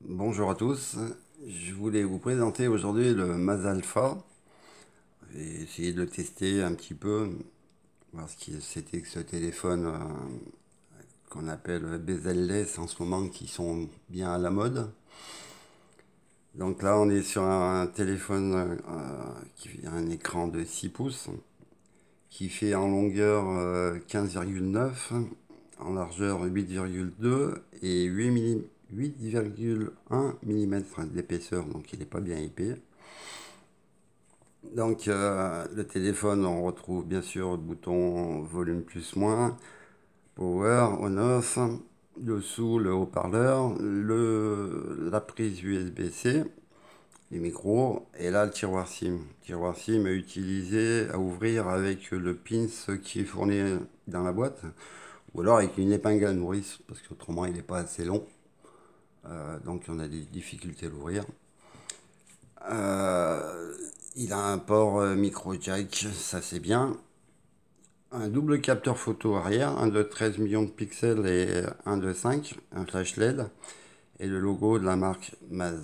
Bonjour à tous, je voulais vous présenter aujourd'hui le Maz Alpha. J'ai essayé de le tester un petit peu, voir ce que c'était que ce téléphone qu'on appelle bezel-less en ce moment, qui sont bien à la mode. Donc là on est sur un téléphone qui a un écran de 6 pouces, qui fait en longueur 15,9, en largeur 8,2 et 8,1 mm d'épaisseur, donc il n'est pas bien épais. Donc le téléphone, on retrouve bien sûr le bouton volume plus moins, power, on off, dessous le haut-parleur, la prise USB-C, les micros, et là le tiroir SIM. Le tiroir SIM est utilisé à ouvrir avec le pins qui est fourni dans la boîte, ou alors avec une épingle à nourrice, parce qu'autrement il n'est pas assez long. Donc on a des difficultés à l'ouvrir. Il a un port micro jack, ça c'est bien. Un double capteur photo arrière, un de 13 millions de pixels et un de 5, un flash LED et le logo de la marque Maz.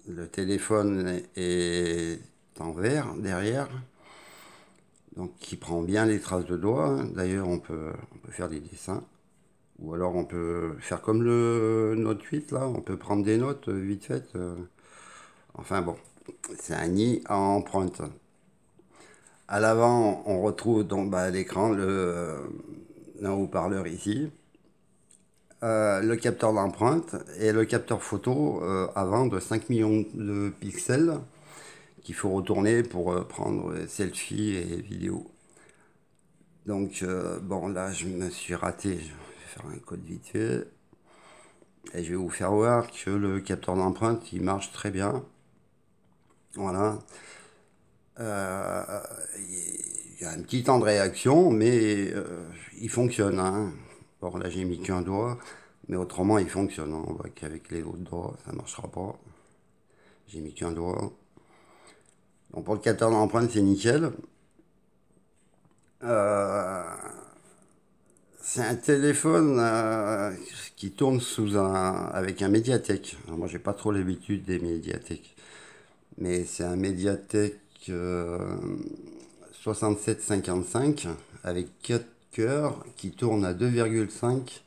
Le téléphone est en verre derrière, donc qui prend bien les traces de doigts. D'ailleurs, on peut faire des dessins. Ou alors on peut faire comme le Note 8 là, on peut prendre des notes vite faites. Enfin bon, c'est un nid à empreinte. À l'avant, on retrouve donc à l'écran un haut-parleur ici, le capteur d'empreinte et le capteur photo avant de 5 millions de pixels qu'il faut retourner pour prendre selfie et vidéo. Donc bon, là je me suis raté, je vais faire un code vite fait et je vais vous faire voir que le capteur d'empreinte il marche très bien. Voilà. Euh, il y a un petit temps de réaction, mais il fonctionne, hein. Bon, là j'ai mis qu'un doigt, mais autrement il fonctionne, hein. On voit qu'avec les autres doigts ça marchera pas. J'ai mis qu'un doigt. Donc pour le capteur d'empreinte c'est nickel. Euh, c'est un téléphone qui tourne avec un médiatek. Alors, moi j'ai pas trop l'habitude des médiatek, mais c'est un médiatek 6755 avec 4 cœurs qui tournent à 2,5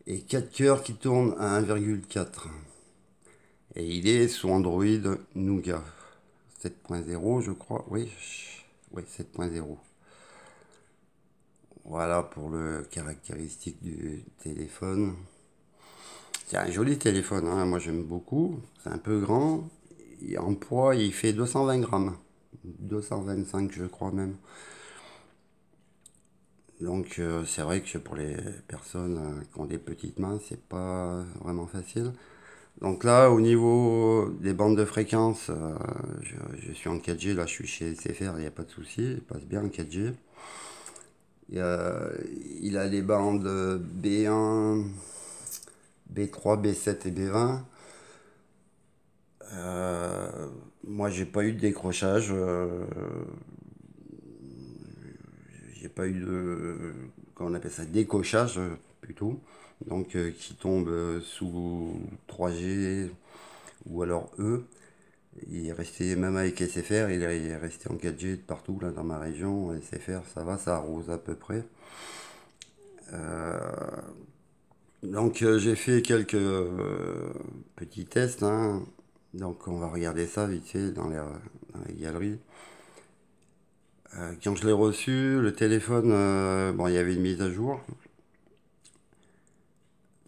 et 4 cœurs qui tournent à 1,4. Et il est sous Android Nougat 7.0, je crois. Oui, oui 7.0. Voilà pour le caractéristique du téléphone. C'est un joli téléphone, hein. Moi j'aime beaucoup. C'est un peu grand. En poids, il fait 220 grammes. 225, je crois même. Donc c'est vrai que pour les personnes qui ont des petites mains, c'est pas vraiment facile. Donc là, au niveau des bandes de fréquence, je suis en 4G, là je suis chez SFR, il n'y a pas de souci, il passe bien en 4G. Il, a, il a les bandes B1, B3, B7 et B20. Moi, j'ai pas eu de décrochage, j'ai pas eu de, comment on appelle ça, décochage plutôt. Donc qui tombe sous 3G ou alors E. Il est resté, même avec SFR, il est resté en 4G de partout là dans ma région. SFR, ça va, ça arrose à peu près. Donc j'ai fait quelques petits tests, hein. Donc on va regarder ça vite fait dans les galeries. Quand je l'ai reçu, le téléphone, bon, il y avait une mise à jour.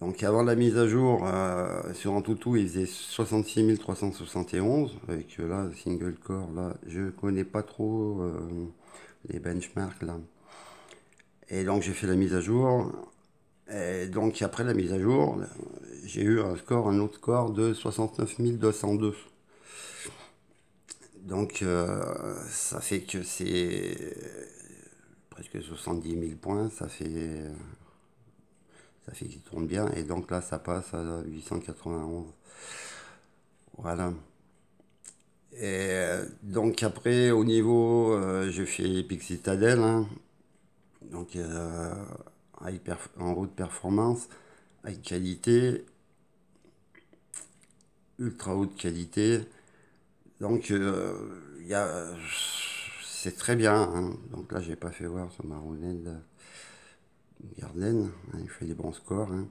Donc avant la mise à jour, sur Antutu, il faisait 66 371. Avec là, single core, là, je connais pas trop les benchmarks là. Et donc j'ai fait la mise à jour. Et donc après la mise à jour, j'ai eu un autre score de 69 202. Donc ça fait que c'est presque 70 000 points, ça fait qu'il tourne bien. Et donc là ça passe à 891. Voilà. Et donc après au niveau, j'ai fait Epic Citadel, hein. Donc en haute performance, high qualité. ultra haute qualité. Donc, c'est très bien, hein. Donc là, j'ai pas fait voir sur ma Roned Garden, hein, il fait des bons scores, hein.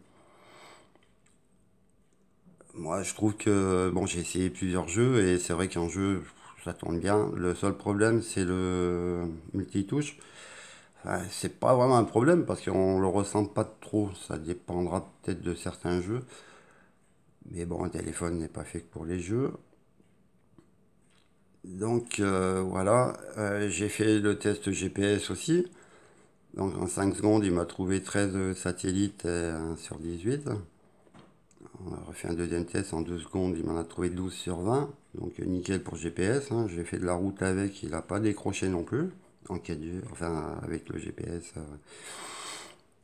Moi, je trouve que, bon, j'ai essayé plusieurs jeux et c'est vrai qu'en jeu, ça tourne bien. Le seul problème, c'est le multitouche. Enfin, c'est pas vraiment un problème parce qu'on le ressent pas trop. Ça dépendra peut-être de certains jeux. Mais bon, un téléphone n'est pas fait que pour les jeux. Donc voilà, j'ai fait le test GPS aussi. Donc en 5 secondes, il m'a trouvé 13 satellites sur 18. On a refait un deuxième test en 2 secondes, il m'en a trouvé 12 sur 20. Donc nickel pour GPS, hein. J'ai fait de la route avec, il n'a pas décroché non plus. En 4G, enfin avec le GPS.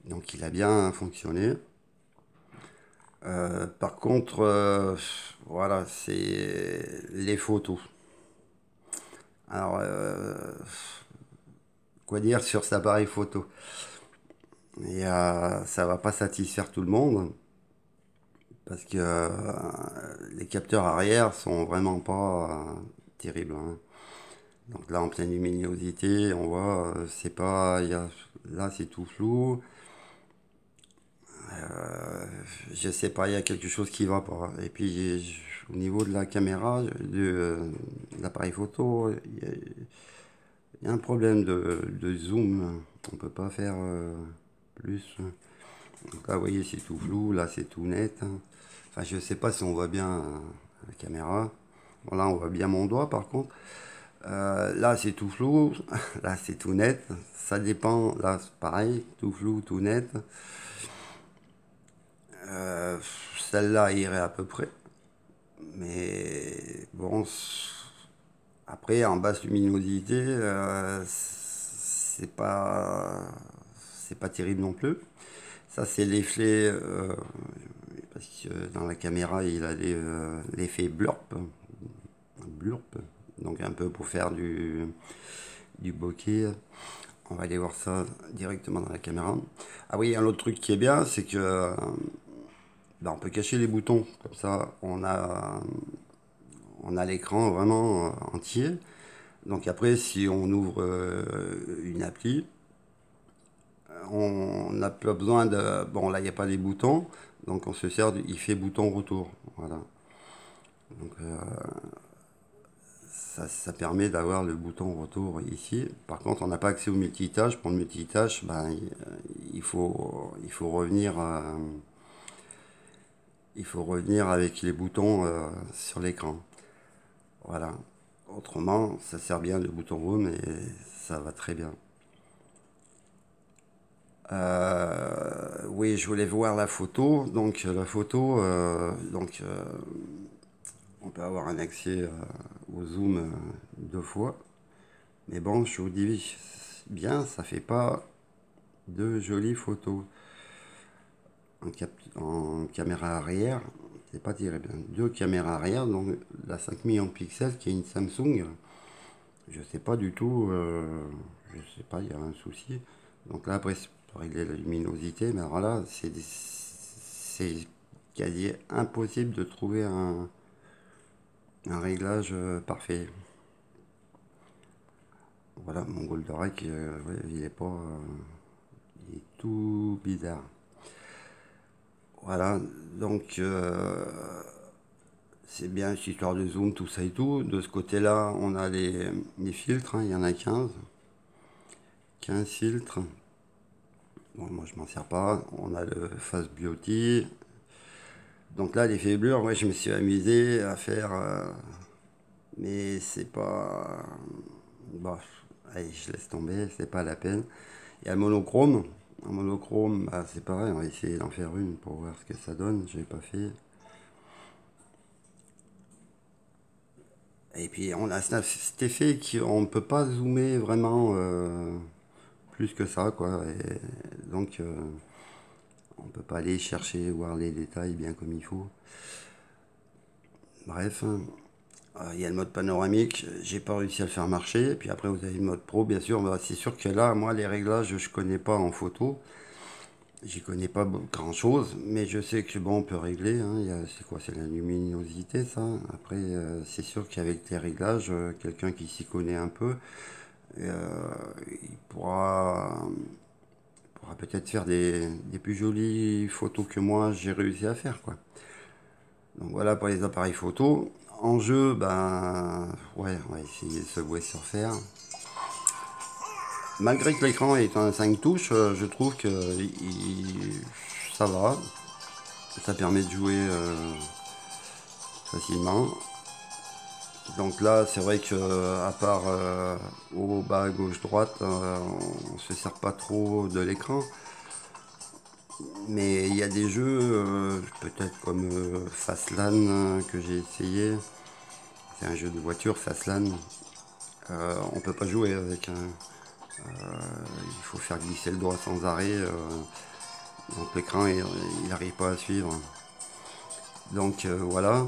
Donc il a bien fonctionné. Par contre, voilà, c'est les photos. Alors, quoi dire sur cet appareil photo? Ça va pas satisfaire tout le monde parce que les capteurs arrière sont vraiment pas terribles, hein. Donc là, en pleine luminosité, on voit, c'est pas, là c'est tout flou. Je sais pas, il y a quelque chose qui va pas. Et puis au niveau de la caméra, de l'appareil photo, il y a un problème de zoom. On peut pas faire plus. Donc là, vous voyez, c'est tout flou. Là, c'est tout net, hein. Enfin, je sais pas si on voit bien la caméra. Bon, là, on voit bien mon doigt, par contre. Là, c'est tout flou. Là, c'est tout net. Ça dépend. Là, c'est pareil. Tout flou, tout net. Euh, Celle-là irait à peu près. Mais bon, après, en basse luminosité, c'est pas terrible non plus. Ça, c'est l'effet, parce que dans la caméra, il a l'effet blurp, donc un peu pour faire du bokeh. On va aller voir ça directement dans la caméra. Ah oui, un autre truc qui est bien, c'est que ben, on peut cacher les boutons. Comme ça, on a l'écran vraiment entier. Donc après, si on ouvre une appli, on n'a pas besoin de... Bon, là, il n'y a pas les boutons. Donc on se sert il fait bouton retour. Voilà. Donc ça permet d'avoir le bouton retour ici. Par contre, on n'a pas accès au multitâche. Pour le multitâche, ben, il faut revenir... il faut revenir avec les boutons sur l'écran. Voilà. Autrement, ça sert bien le bouton Home et ça va très bien. Oui, je voulais voir la photo. Donc la photo, on peut avoir un accès au zoom 2 fois. Mais bon, je vous dis bien, ça fait pas de jolies photos. En caméra arrière, c'est pas terrible. 2 caméras arrière, donc la 5 millions de pixels qui est une Samsung. Je sais pas du tout, je sais pas, il y a un souci. Donc là, après, c'est pour régler la luminosité, mais alors là, c'est quasi impossible de trouver un réglage parfait. Voilà, mon Goldorak, ouais, il est pas, il est tout bizarre. Voilà, donc c'est bien cette histoire de zoom, tout ça et tout. De ce côté-là, on a les filtres, hein, il y en a 15 filtres. Bon, moi je m'en sers pas. On a le Fast Beauty. Donc là, les faiblures, ouais, je me suis amusé à faire, mais c'est pas. Bon, allez, je laisse tomber, c'est pas la peine. Il y a le monochrome. En monochrome, bah, c'est pareil, on va essayer d'en faire une pour voir ce que ça donne. Je l'ai pas fait. Et puis on a cet effet qu'on ne peut pas zoomer vraiment plus que ça, quoi. Et donc on peut pas aller chercher, voir les détails bien comme il faut. Bref, hein. Il y a le mode panoramique, j'ai pas réussi à le faire marcher. Et puis après vous avez le mode pro, bien sûr. Bah, c'est sûr que là, moi les réglages je connais pas en photo. J'y connais pas grand chose, mais je sais que bon, on peut régler. Hein, c'est quoi? C'est la luminosité, ça. Après, c'est sûr qu'avec les réglages, quelqu'un qui s'y connaît un peu, il pourra peut-être faire des plus jolies photos que moi j'ai réussi à faire, quoi. Donc voilà pour les appareils photo. En jeu, ben ouais, on va essayer de Subway Surfer. Malgré que l'écran est un 5 touches, je trouve que ça va. Ça permet de jouer facilement. Donc là, c'est vrai que à part au bas, gauche, droite, on se sert pas trop de l'écran. Mais il y a des jeux, peut-être comme Fastland que j'ai essayé. C'est un jeu de voiture, Fastland. On peut pas jouer avec un. Il faut faire glisser le doigt sans arrêt. Donc l'écran, il n'arrive pas à suivre. Donc voilà.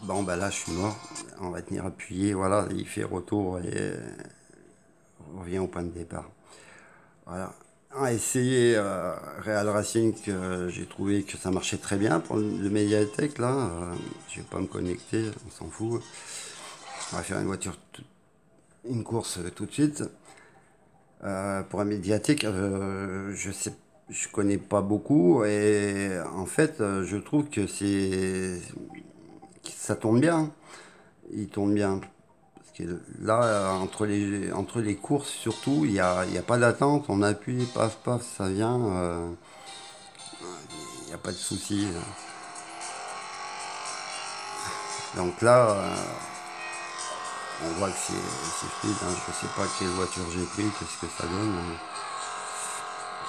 Bon bah là je suis mort. On va tenir appuyé. Voilà, il fait retour et on revient au point de départ. Voilà. À essayer Real Racing, j'ai trouvé que ça marchait très bien pour le Mediatek là. Je vais pas me connecter, on s'en fout. On va faire une course tout de suite. Pour un Mediatek, je connais pas beaucoup et en fait, je trouve que ça tourne bien. Il tourne bien. Parce que là, entre les courses surtout, il y a pas d'attente. On appuie, paf, paf, ça vient. Il n'y a pas de souci. Donc là, on voit que c'est fluide. Hein. Je sais pas quelle voiture j'ai pris, qu'est-ce que ça donne.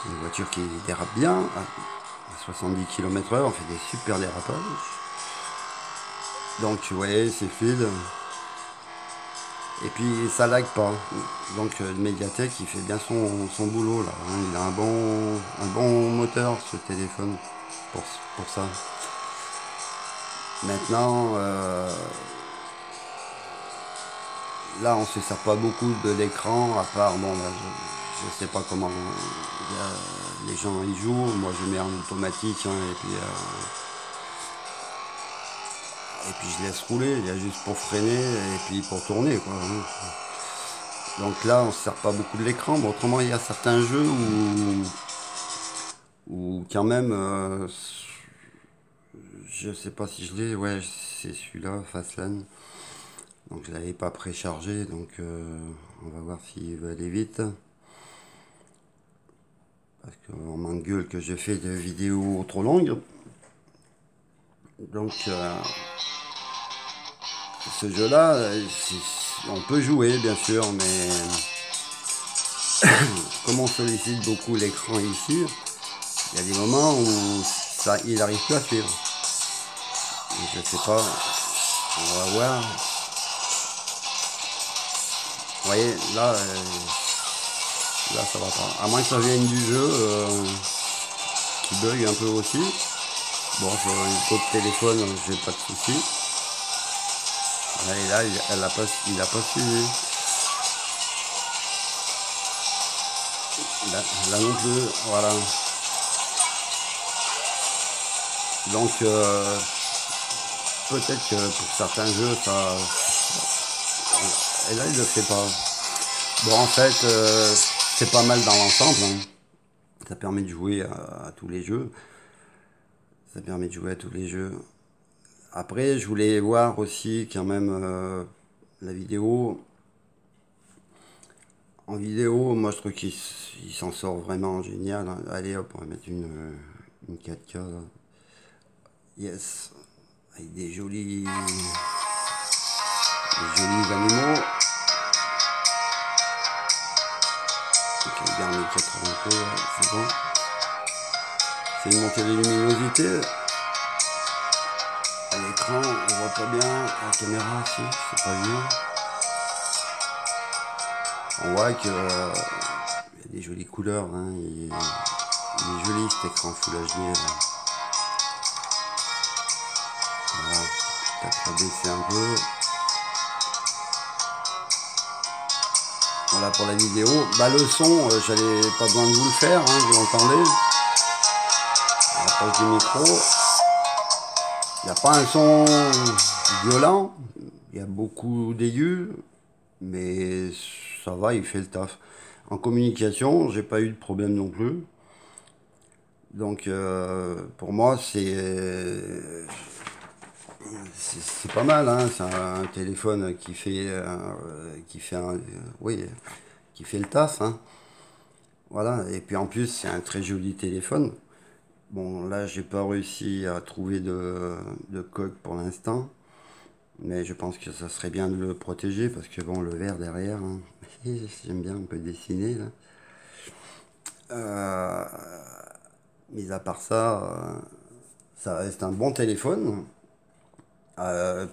Une voiture qui dérape bien. À 70 km/h, on fait des super dérapages. Donc, vous voyez, c'est fluide. Et puis ça lag pas. Donc le Mediatek il fait bien son boulot là. Hein. Il a un bon moteur ce téléphone pour ça. Maintenant là on se sert pas beaucoup de l'écran à part bon là, je sais pas comment les gens y jouent. Moi je mets en automatique hein, et puis je laisse rouler. Il y a juste pour freiner et puis pour tourner quoi. Hein. Donc là, on se sert pas beaucoup de l'écran. Bon, autrement, il y a certains jeux où quand même, je sais pas si je l'ai. Ouais, c'est celui-là, Fastland. Donc je l'avais pas préchargé. Donc on va voir s'il va aller vite. Parce qu'on m'engueule que je fais des vidéos trop longues. Donc ce jeu-là, on peut jouer bien sûr, mais comme on sollicite beaucoup l'écran ici, il y a des moments où il n'arrive plus à suivre. Donc, je sais pas, on va voir. Vous voyez, là ça va pas. À moins que ça vienne du jeu qui bug un peu aussi. Bon, sur une autre téléphone, j'ai pas de soucis. Et là, il a pas suivi. Là non plus, voilà. Donc peut-être que pour certains jeux ça. Et là il le fait pas. Bon en fait c'est pas mal dans l'ensemble. Hein. Ça permet de jouer à tous les jeux. Ça permet de jouer à tous les jeux. Après je voulais voir aussi quand même la vidéo. En vidéo, moi je trouve qu'il s'en sort vraiment génial. Hein. Allez hop, on va mettre une 4K là. Yes. Avec des jolis animaux. Donc on garde les 80p, c'est bon. C'est une montée de luminosité. À l'écran, on voit pas bien. À la caméra, si, c'est pas bien. On voit que il y a des jolies couleurs. Hein. Il est joli cet écran Full HD. Là. Voilà. Peut-être baisser un peu. Voilà voilà pour la vidéo. Bah le son, j'avais pas besoin de vous le faire, hein, vous l'entendez. Approche du micro. Il n'y a pas un son violent, il y a beaucoup d'aigus, mais ça va, il fait le taf. En communication, j'ai pas eu de problème non plus. Donc pour moi c'est pas mal, hein. C'est un téléphone oui, qui fait le taf, hein. Voilà. Et puis en plus c'est un très joli téléphone. Bon là j'ai pas réussi à trouver de coque pour l'instant, mais je pense que ça serait bien de le protéger parce que bon le verre derrière, hein, j'aime bien un peu dessiner là. Euh, Mis à part ça, ça reste un bon téléphone.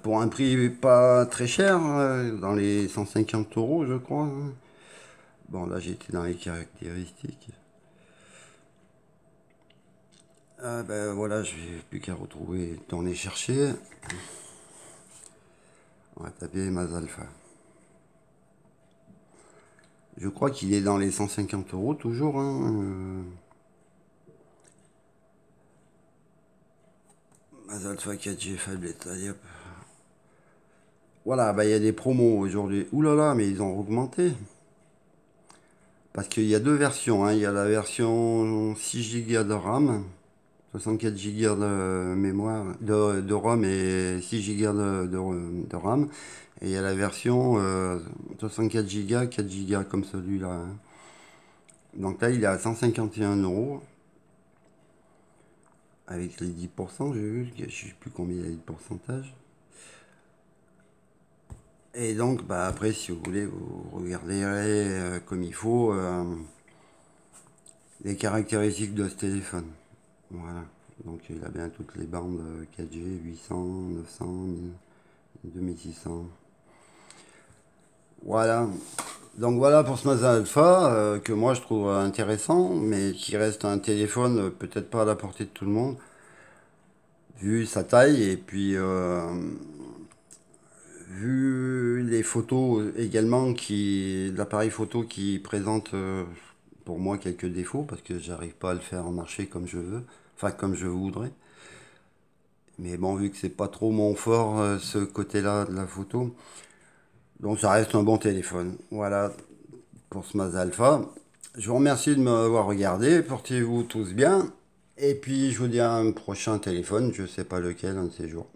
Pour un prix pas très cher, dans les 150 euros, je crois, hein. Bon, là, j'étais dans les caractéristiques. Ben voilà, je n'ai plus qu'à retrouver, tourner chercher. On va taper Mazalfa. Je crois qu'il est dans les 150 euros toujours, hein. Mazalfa 4G tablette, allez hop. Voilà, bah il y a des promos aujourd'hui. Ouh là là, mais ils ont augmenté. Parce qu'il y a deux versions, hein. Il y a la version 6 Go de RAM, 64 Go de mémoire, de ROM et 6 Go de RAM. Et il y a la version 64 Go, 4 Go comme celui-là, hein. Donc là, il est à 151 euros. Avec les 10%, j'ai vu, je ne sais plus combien il y a de pourcentage. Et donc, bah, après, si vous voulez, vous regarderez comme il faut les caractéristiques de ce téléphone. Voilà. Donc, il a bien toutes les bandes 4G, 800, 900, 2600. Voilà. Donc, voilà pour ce Mazda Alpha que moi je trouve intéressant, mais qui reste un téléphone peut-être pas à la portée de tout le monde, vu sa taille et puis vu les photos également l'appareil photo qui présente pour moi quelques défauts parce que j'arrive pas à le faire marcher comme je veux, enfin comme je voudrais. Mais bon, vu que c'est pas trop mon fort ce côté-là de la photo, donc ça reste un bon téléphone. Voilà pour ce Mazda Alpha. Je vous remercie de m'avoir regardé. Portez-vous tous bien. Et puis je vous dis à un prochain téléphone, je sais pas lequel, un de ces jours.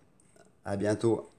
À bientôt.